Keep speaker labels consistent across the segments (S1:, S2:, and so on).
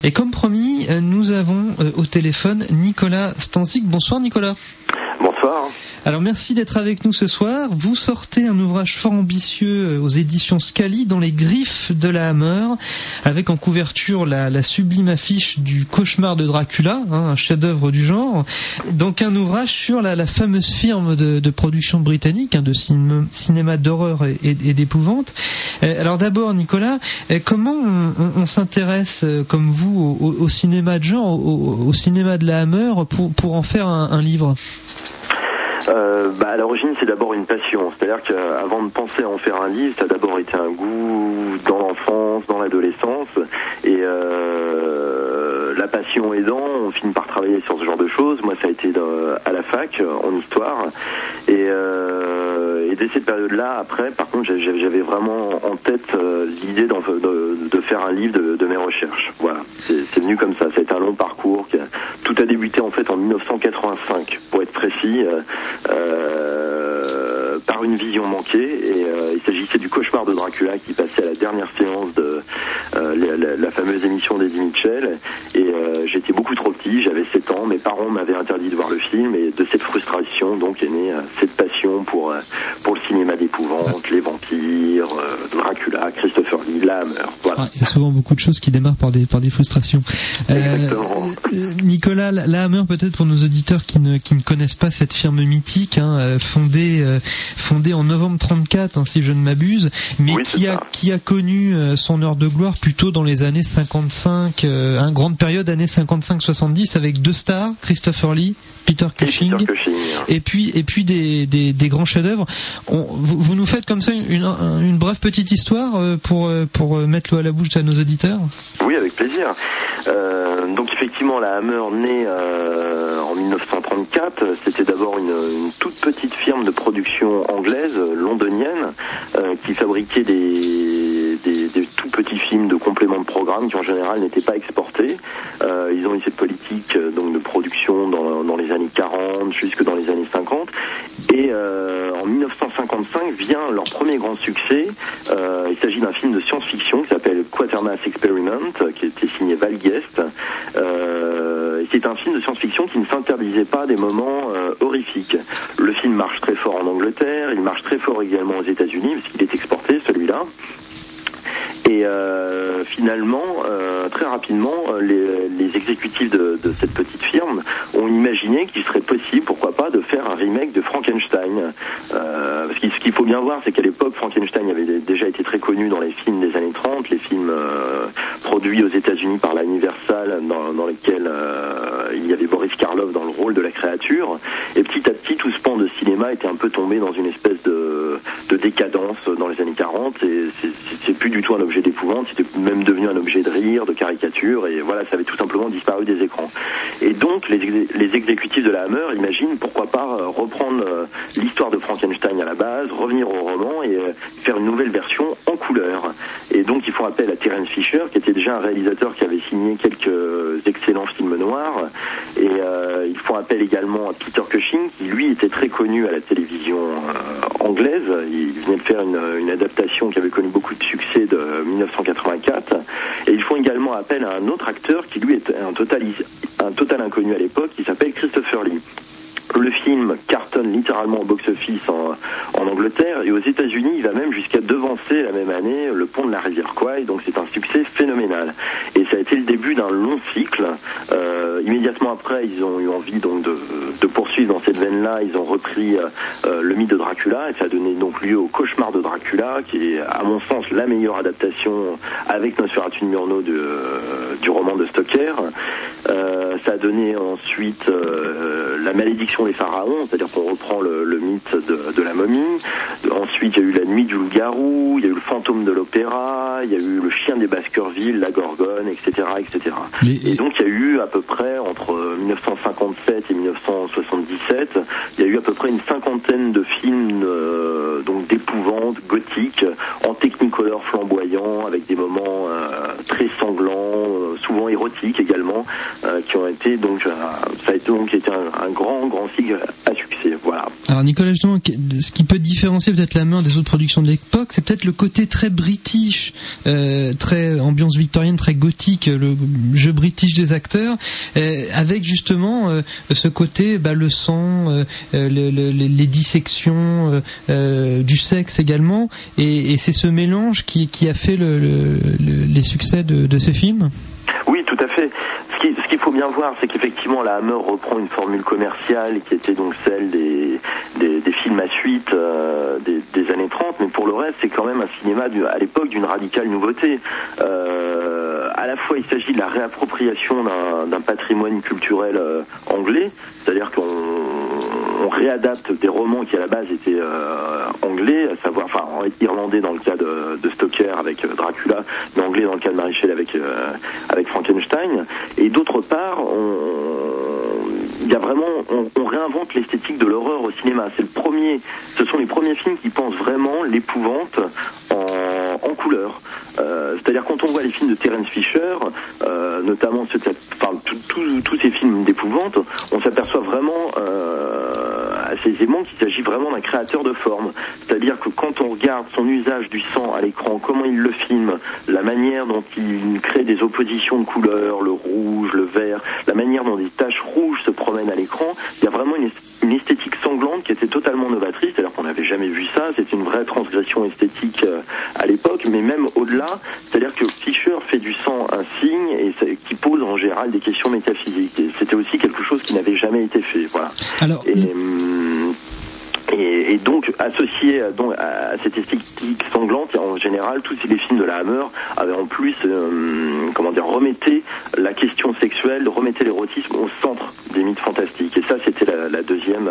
S1: Et comme promis, nous avons au téléphone Nicolas Stanzik. Bonsoir Nicolas.
S2: Bonsoir.
S1: Alors merci d'être avec nous ce soir. Vous sortez un ouvrage fort ambitieux aux éditions Scali, Dans les griffes de la Hammer, avec en couverture la sublime affiche du Cauchemar de Dracula, un chef-d'œuvre du genre. Donc un ouvrage sur la fameuse firme de production britannique, de cinéma d'horreur et d'épouvante. Alors d'abord Nicolas, comment on s'intéresse comme vous au cinéma de genre, au cinéma de la Hammer pour en faire un livre?
S2: À l'origine, c'est d'abord une passion. C'est-à-dire qu'avant de penser à en faire un livre, ça a d'abord été un goût dans l'enfance, dans l'adolescence. Et la passion aidant, on finit par travailler sur ce genre de choses. Moi, ça a été à la fac, en histoire. Et dès cette période-là, après, par contre, j'avais vraiment en tête l'idée de faire un livre de mes recherches. Voilà, c'est venu comme ça. Ça a été un long parcours. Tout a débuté en fait en 1985, pour être précis. Par une vision manquée, et il s'agissait du Cauchemar de Dracula qui passait à la dernière séance de la fameuse émission d'Eddie Mitchell, et j'étais beaucoup trop petit, j'avais 7 ans, mes parents m'avaient interdit de voir le film, et de cette frustration donc est née cette passion pour le cinéma d'épouvante, les vampires, Dracula, Christopher Lee, la Hammer. Voilà.
S1: Il y a souvent beaucoup de choses qui démarrent par des frustrations.
S2: Exactement.
S1: Nicolas, la Hammer, peut-être pour nos auditeurs qui ne connaissent pas cette firme mythique, fondée en novembre 34, si je ne m'abuse, mais
S2: oui,
S1: qui a connu son heure de gloire plutôt dans les années 55, une grande période années 55-70 avec deux stars, Christopher Lee, Peter Cushing, et puis des grands chefs-d'œuvre. Vous nous faites comme ça une brève petite histoire pour mettre l'eau à la bouche à nos auditeurs?
S2: Oui, avec plaisir. Donc effectivement, la Hammer née en 1934. C'était d'abord une toute petite firme de production anglaise, londonienne, qui fabriquait des tout petits films de complément de programme qui en général n'étaient pas exportés. Ils ont eu cette politique donc de production dans les années 40 jusque dans les années 50. Et en 1955 vient leur premier grand succès. Il s'agit d'un film de science-fiction qui s'appelle Quatermass Experiment, qui était signé Val Guest. C'est un film de science-fiction qui ne s'interdisait pas des moments horrifiques. Le film marche très fort en Angleterre, il marche très fort également aux États-Unis, parce qu'il est exporté, celui-là. Et finalement, très rapidement, les exécutifs de cette petite firme ont imaginé qu'il serait possible, pourquoi pas, de faire un remake de Frankenstein. Parce que ce qu'il faut bien voir, c'est qu'à l'époque, Frankenstein avait déjà été très connu dans les films des années 30, les films produits aux États-Unis par la Universal, dans lesquels il y avait Boris Karloff dans le rôle de la créature. Et petit à petit, tout ce pan de cinéma était un peu tombé dans une espèce de décadence dans les années 40. Et c'est plus du tout un objet d'épouvante, c'était même devenu un objet de rire, de caricature, et voilà, ça avait tout simplement disparu des écrans. Et donc, les exécutifs de la Hammer imaginent pourquoi pas reprendre l'histoire de Frankenstein à la base, revenir au roman et faire une nouvelle version en couleur. Et donc, ils font appel à Terence Fisher, qui était déjà un réalisateur qui avait signé quelques excellents films noirs, et ils font appel également à Peter Cushing, qui lui était très connu à la télévision anglaise. Il venait de faire une adaptation qui avait connu beaucoup de succès de 1984, et ils font également appel à un autre acteur qui lui est un total inconnu à l'époque, qui s'appelle Christopher Lee. Le film cartonne littéralement au box-office en Angleterre, et aux États-Unis, il va même jusqu'à devancer la même année Le Pont de la rivière Kwai, donc c'est un succès phénoménal. Et ça a été le début d'un long cycle. Immédiatement après, ils ont eu envie donc de poursuivre dans cette veine-là. Ils ont repris le mythe de Dracula, et ça a donné donc lieu au Cauchemar de Dracula, qui est à mon sens la meilleure adaptation avec Nosferatu de Murnau du roman de Stoker. Ça a donné ensuite La malédiction des pharaons, c'est-à-dire qu'on reprend le mythe de la momie. Ensuite, il y a eu La nuit du loup-garou, il y a eu Le fantôme de l'opéra, il y a eu Le chien des Baskerville, La Gorgone, etc., etc. Et donc, il y a eu à peu près, entre 1957 et 1977, il y a eu à peu près une cinquantaine de films donc d'épouvante, gothique, en technicolor flamboyant, avec des moments très sanglants, souvent érotiques également, qui ont été donc ça a été donc été un grand cycle à succès. Voilà.
S1: Alors Nicolas, justement, ce qui peut différencier peut-être La Hammer des autres productions de l'époque, c'est peut-être le côté très british, très ambiance victorienne, très gothique, le jeu british des acteurs, avec justement ce côté le sang, les dissections, du sexe également, et c'est ce mélange qui a fait les succès de ces films.
S2: Oui, tout à fait. Ce qu'il faut bien voir, c'est qu'effectivement la Hammer reprend une formule commerciale qui était donc celle des films à suite des années 30, mais pour le reste, c'est quand même un cinéma à l'époque d'une radicale nouveauté. À la fois, il s'agit de la réappropriation d'un patrimoine culturel anglais, c'est-à-dire qu'on réadapte des romans qui à la base étaient anglais, à savoir, irlandais dans le cas de Stoker avec Dracula, mais anglais dans le cas de Mary Shelley avec Frankenstein. Et d'autre part, on réinvente l'esthétique de l'horreur au cinéma. Ce sont les premiers films qui pensent vraiment l'épouvante en couleur. C'est-à-dire quand on voit les films de Terence Fisher, notamment tous ces films d'épouvante, on s'aperçoit vraiment assez aisément qu'il s'agit vraiment d'un créateur de forme. C'est-à-dire que quand on regarde son usage du sang à l'écran, comment il le filme, la manière dont il crée des oppositions de couleurs, le rouge, le vert, la manière dont des taches rouges se promènent à l'écran, il y a vraiment une esthétique sanglante qui était totalement novatrice, c'est-à-dire qu'on n'avait jamais vu ça, c'était une vraie transgression esthétique à l'époque, mais même au-delà, c'est-à-dire que Fisher fait du sang un signe et qui pose en général des questions métaphysiques. Et c'était aussi quelque chose qui n'avait jamais été fait. Voilà.
S1: Alors,
S2: et donc associé à cette esthétique sanglante, en général, tous les films de la Hammer avaient en plus, remettaient la question sexuelle, remettaient l'érotisme au centre des mythes fantastiques. Et ça, c'était la deuxième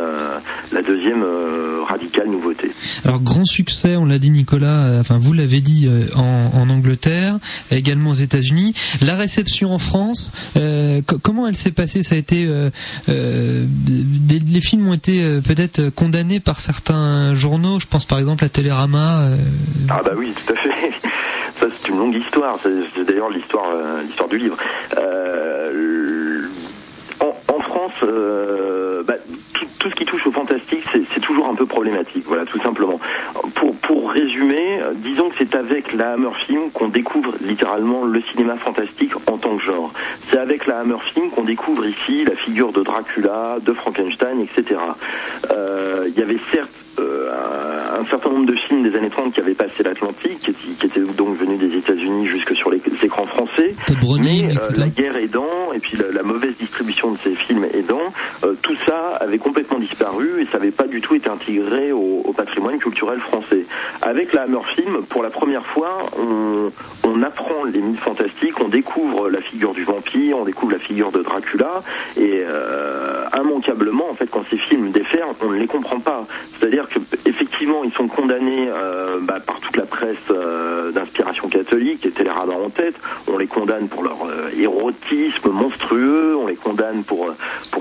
S2: radicale nouveauté.
S1: Alors grand succès, on l'a dit Nicolas, vous l'avez dit en Angleterre, également aux États-Unis. La réception en France, comment elle s'est passée? Ça a été les films ont été peut-être condamnés par certains journaux. Je pense par exemple à Télérama.
S2: Ah bah oui, tout à fait. Ça c'est une longue histoire. C'est d'ailleurs l'histoire du livre. En France, tout ce qui touche au fantastique, c'est toujours un peu problématique, voilà, tout simplement. Pour résumer, disons que c'est avec la Hammer Film qu'on découvre littéralement le cinéma fantastique en tant que genre. C'est avec la Hammer Film qu'on découvre ici la figure de Dracula, de Frankenstein, etc. Il y avait certes un certain nombre de films des années 30 qui avaient passé l'Atlantique, qui étaient donc venus des États-Unis jusque sur les écrans français. Mais la guerre aidant, et puis la mauvaise distribution de ces films aidant, tout ça avait complètement disparu et ça n'avait pas du tout été intégré au patrimoine culturel français. Avec la Hammer Film, pour la première fois, on apprend les mythes fantastiques, on découvre la figure du vampire, on découvre la figure de Dracula, et immanquablement, en fait, quand ces films déferlent, on ne les comprend pas. C'est-à-dire que effectivement, ils sont condamnés par toute la presse d'inspiration catholique, et Télérama en tête. On les condamne pour leur érotisme monstrueux, on les condamne pour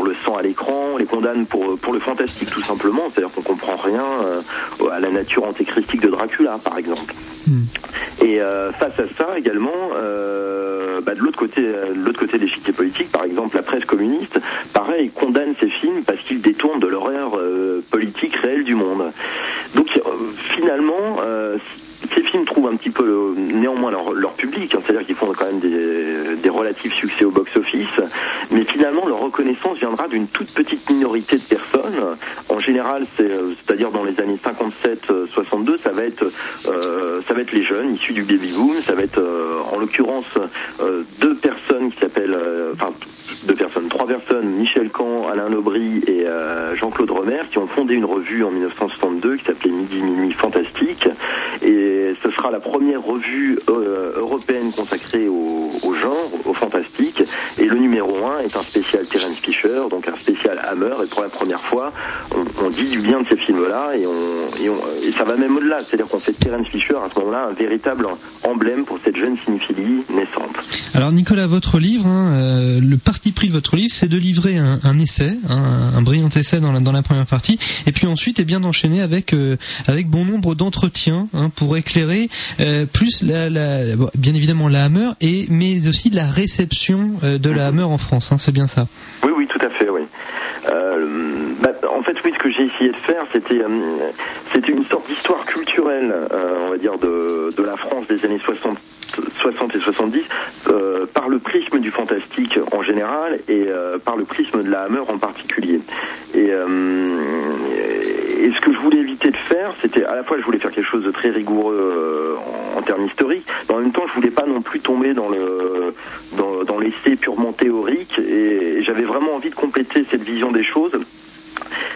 S2: le sang à l'écran, on les condamne pour le fantastique tout simplement. C'est-à-dire qu'on comprend rien à la nature antéchristique de Dracula, par exemple. Et face à ça également, de l'autre côté de l'échiquier politique, par exemple la presse communiste, pareil, condamne ces films parce qu'ils détournent de l'horreur politique réelle du monde. Donc finalement, ces films trouvent un petit peu néanmoins leur public, c'est-à-dire qu'ils font quand même des relatifs succès au box-office, mais finalement leur reconnaissance viendra d'une toute petite minorité de personnes. En général, c'est-à-dire dans les années 57-62, ça va être les jeunes issus du baby-boom, ça va être en l'occurrence trois personnes, Michel Caen, Alain Aubry et Jean-Claude Romer, qui ont fondé une revue en 1962 qui s'appelait Midi Minuit Fantastique, et ce sera la première revue européenne consacrée au genre, au fantastique, et le numéro 1 est un spécial Terence Fisher, donc un spécial Hammer, et pour la première fois on dit du bien de ces films-là, et ça va même au-delà, c'est-à-dire qu'on fait de Terence Fisher à ce moment-là un véritable emblème pour cette jeune cinéphilie naissante. Alors
S1: Nicolas, votre livre, le parti pris de votre livre, c'est de livrer un essai, un brillant essai dans la première partie, et puis ensuite d'enchaîner avec bon nombre d'entretiens pour éclairer plus bien évidemment la Hammer, mais aussi la réception de la Hammer en France, hein, c'est bien ça.
S2: Oui, tout à fait, oui. En fait, oui, ce que j'ai essayé de faire, c'était une sorte d'histoire culturelle, on va dire, de la France des années 60 et 70, par le prisme du fantastique en général et par le prisme de la Hammer en particulier. Et ce que je voulais éviter de faire, c'était à la fois je voulais faire quelque chose de très rigoureux en termes historiques, mais en même temps je voulais pas non plus tomber dans l'essai purement théorique, et j'avais vraiment envie de compléter cette vision des choses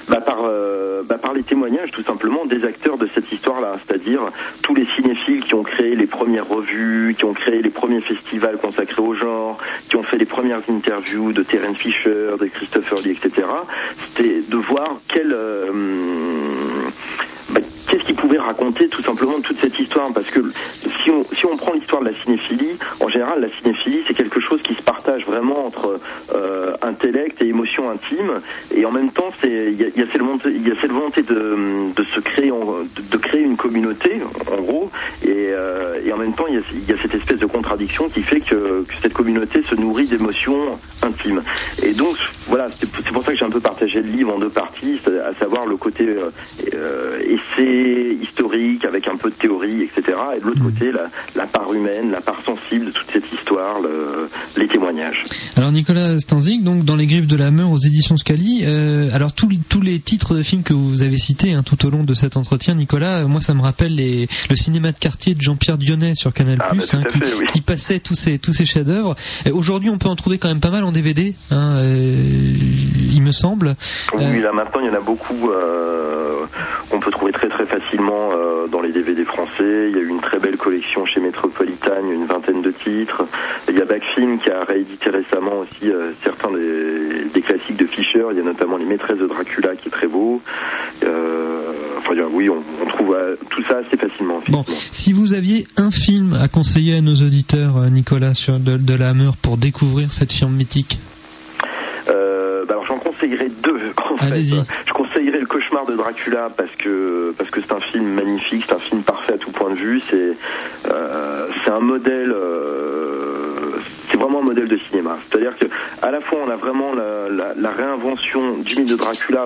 S2: par les témoignages tout simplement des acteurs de cette histoire-là, c'est-à-dire tous les cinéphiles qui ont créé les premières revues, qui ont créé les premiers festivals consacrés au genre, qui ont fait les premières interviews de Terence Fisher, de Christopher Lee, etc. C'était de voir qu'est-ce qu'il pouvait raconter tout simplement toute cette histoire, parce que si on prend l'histoire de la cinéphilie, en général la cinéphilie c'est quelque chose qui se partage vraiment entre intellect et émotion intime, et en même temps il y a cette volonté de se créer de créer une communauté en gros, et en même temps il y a cette espèce de contradiction qui fait que cette communauté se nourrit d'émotions intimes. Et donc voilà, c'est pour ça que j'ai un peu partagé le livre en deux parties, à savoir le côté essai historique avec un peu de théorie, etc. Et de l'autre côté, la part humaine, la part sensible de toute cette histoire, les témoignages.
S1: Alors Nicolas Stanzik, donc dans les griffes de la Hammer aux éditions Scali, alors tous les titres de films que vous avez cités tout au long de cet entretien, Nicolas, moi ça me rappelle le cinéma de quartier de Jean-Pierre Dionnet sur Canal+, qui passait tous ces chefs-d'œuvre. Aujourd'hui, on peut en trouver quand même pas mal en DVD, il me semble.
S2: Oui, là maintenant il y en a beaucoup. On peut trouver très très facilement dans les DVD français. Il y a eu une très belle collection chez Metropolitan, il y a une vingtaine de titres. Il y a Backfilm qui a réédité récemment aussi certains des classiques de Fisher. Il y a notamment Les Maîtresses de Dracula qui est très beau. Oui, on trouve tout ça assez facilement.
S1: Bon, si vous aviez un film à conseiller à nos auditeurs, Nicolas, sur de la Hammer pour découvrir cette firme mythique.
S2: Alors j'en conseillerais deux.
S1: Allez-y.
S2: Je conseillerais Le Cauchemar de Dracula parce que c'est un film magnifique, c'est un film parfait à tout point de vue. C'est un modèle. C'est vraiment un modèle de cinéma. C'est-à-dire que à la fois on a vraiment la réinvention du mythe de Dracula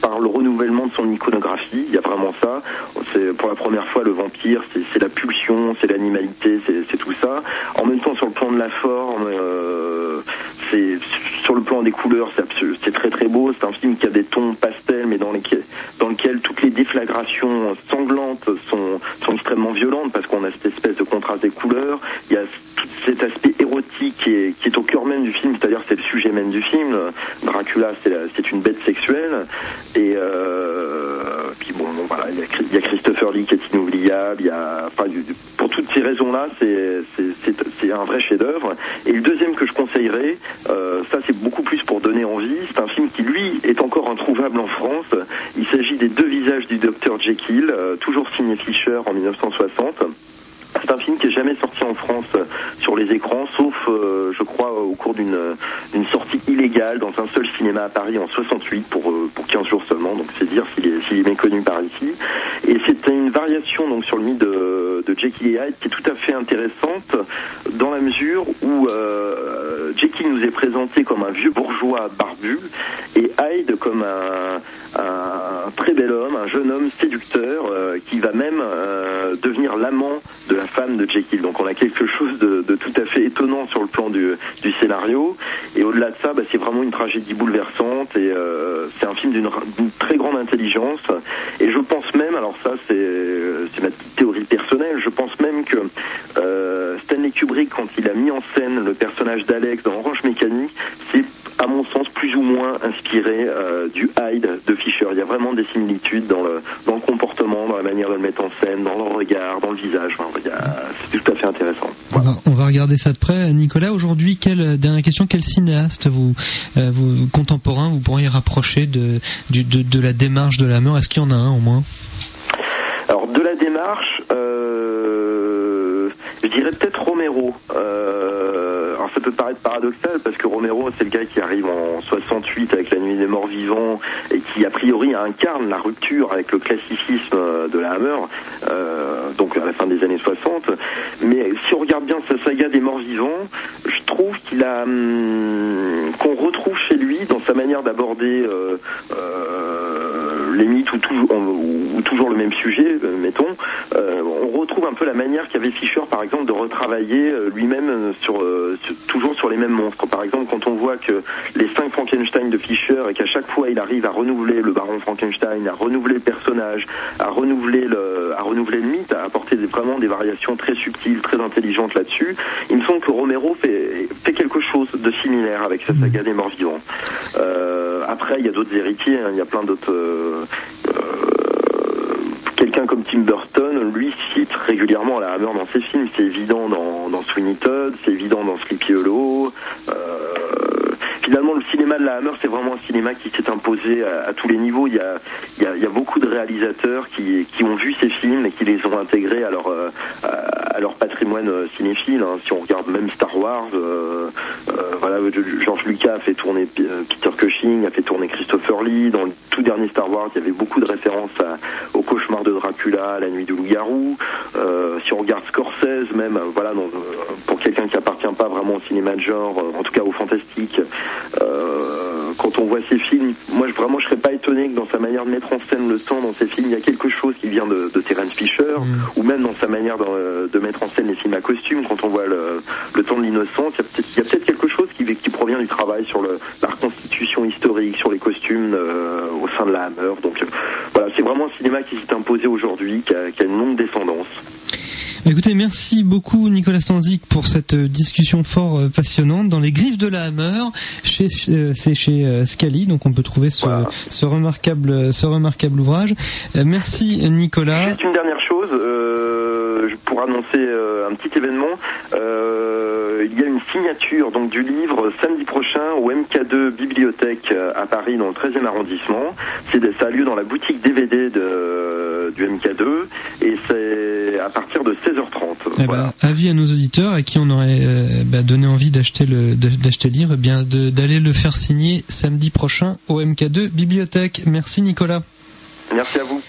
S2: par le renouvellement de son iconographie. Il y a vraiment ça. C'est pour la première fois le vampire, c'est la pulsion, c'est l'animalité, c'est tout ça. En même temps sur le plan de la forme. C'est sur le plan des couleurs, c'est très très beau. C'est un film qui a des tons pastels, mais dans lequel toutes les déflagrations sanglantes sont extrêmement violentes parce qu'on a cette espèce de contraste des couleurs. Il y a tout cet aspect érotique qui est au cœur même du film, c'est-à-dire c'est le sujet même du film. Dracula, c'est une bête sexuelle, et puis voilà, il y a Christopher Lee qui est inoubliable. Pour toutes ces raisons-là, c'est un vrai chef-d'œuvre. Et le deuxième que je conseillerais, ça c'est beaucoup plus pour donner envie. C'est un film qui lui est encore introuvable en France. Il s'agit des Deux visages du Dr Jekyll, toujours signé Fisher en 1960. C'est un film qui est jamais sorti en France sur les écrans, sauf, je crois, au cours d'une sortie illégale dans un seul cinéma à Paris en 68 pour 15 jours seulement. Donc c'est dire s'il est méconnu par ici. Et c'est une variation donc sur le mythe de Jekyll et Hyde qui est tout à fait intéressante dans la mesure où Jekyll nous est présenté comme un vieux bourgeois barbu et Hyde comme un très bel homme, un jeune homme séducteur qui va même devenir l'amant de la femme de Jekyll. Donc on a quelque chose de tout à fait étonnant sur le plan du scénario, et au-delà de ça, c'est vraiment une tragédie bouleversante, et c'est un film d'une très grande intelligence, et je pense même, alors ça c'est ma petite théorie personnelle, je pense même que Stanley Kubrick, quand il a mis en scène le personnage d'Alex dans Orange Mécanique, c'est à mon sens plus ou moins inspiré du Hyde de Fisher. Il y a vraiment des similitudes dans le comportement, dans la manière de le mettre en scène, dans le regard, dans le visage. C'est tout à fait intéressant. Voilà.
S1: On va regarder ça de près. Nicolas, aujourd'hui, dernière question, quel cinéaste vous contemporain vous pourriez rapprocher de la démarche de la Hammer? Est-ce qu'il y en a un au moins?
S2: Alors de la démarche, je dirais peut-être Romero. Alors ça peut paraître paradoxal parce que Romero c'est le gars qui arrive en 68 avec La Nuit des Morts Vivants et qui a priori incarne la rupture avec le classicisme de la Hammer, donc à la fin des années 60. Mais si on regarde bien sa saga des Morts Vivants, je trouve trouve qu'on retrouve chez lui dans sa manière d'aborder les mythes ou toujours le même sujet, mettons, on retrouve un peu la manière qu'avait Fischer, par exemple, de retravailler lui-même toujours sur les mêmes monstres. Par exemple, quand on voit que les 5 Frankenstein de Fischer, et qu'à chaque fois il arrive à renouveler le baron Frankenstein, à renouveler le personnage, à renouveler le mythe, à apporter vraiment des variations très subtiles, très intelligentes là-dessus, il me semble que Romero fait quelque chose de similaire avec sa saga des morts vivants. Après, il y a d'autres héritiers, il y a plein d'autres... Quelqu'un comme Tim Burton, lui, cite régulièrement la Hammer dans ses films. C'est évident dans Sweeney Todd, c'est évident dans Sleepy Hollow. Finalement, le cinéma de la Hammer, c'est vraiment un cinéma qui s'est imposé à tous les niveaux. Il y a beaucoup de réalisateurs qui ont vu ces films et qui les ont intégrés à leur patrimoine cinéphile. Si on regarde même Star Wars, George Lucas a fait tourner Peter Cushing, a fait tourner Christopher Lee. Dans le tout dernier Star Wars, il y avait beaucoup de références au cauchemar de Dracula, à la nuit du loup-garou. Si on regarde Scorsese, même, pour quelqu'un qui appartient pas vraiment au cinéma de genre, en tout cas au fantastique, quand on voit ces films, moi je serais pas étonné que dans sa manière de mettre en scène le sang dans ces films, il y a quelque chose qui vient de Terence Fisher, ou même dans sa manière de mettre en scène les films à costume. Quand on voit le temps de l'innocence, il y a peut-être quelque chose qui provient du travail sur la reconstitution historique, sur les costumes au sein de la Hammer. Donc voilà, c'est vraiment un cinéma qui s'est imposé aujourd'hui, qui a une longue descendance.
S1: Écoutez, merci beaucoup Nicolas Stanzik pour cette discussion fort passionnante. Dans les griffes de la Hammer, c'est chez Scali, donc on peut trouver ce remarquable ouvrage. Merci Nicolas.
S2: Juste une dernière chose, pour annoncer un petit événement. Il y a une signature donc du livre samedi prochain au MK2 Bibliothèque à Paris dans le 13e arrondissement. Ça a lieu dans la boutique DVD du MK2 et c'est à partir de 16h30.
S1: Voilà. Avis à nos auditeurs à qui on aurait donné envie d'acheter le livre, d'aller le faire signer samedi prochain au MK2 Bibliothèque. Merci Nicolas.
S2: Merci à vous.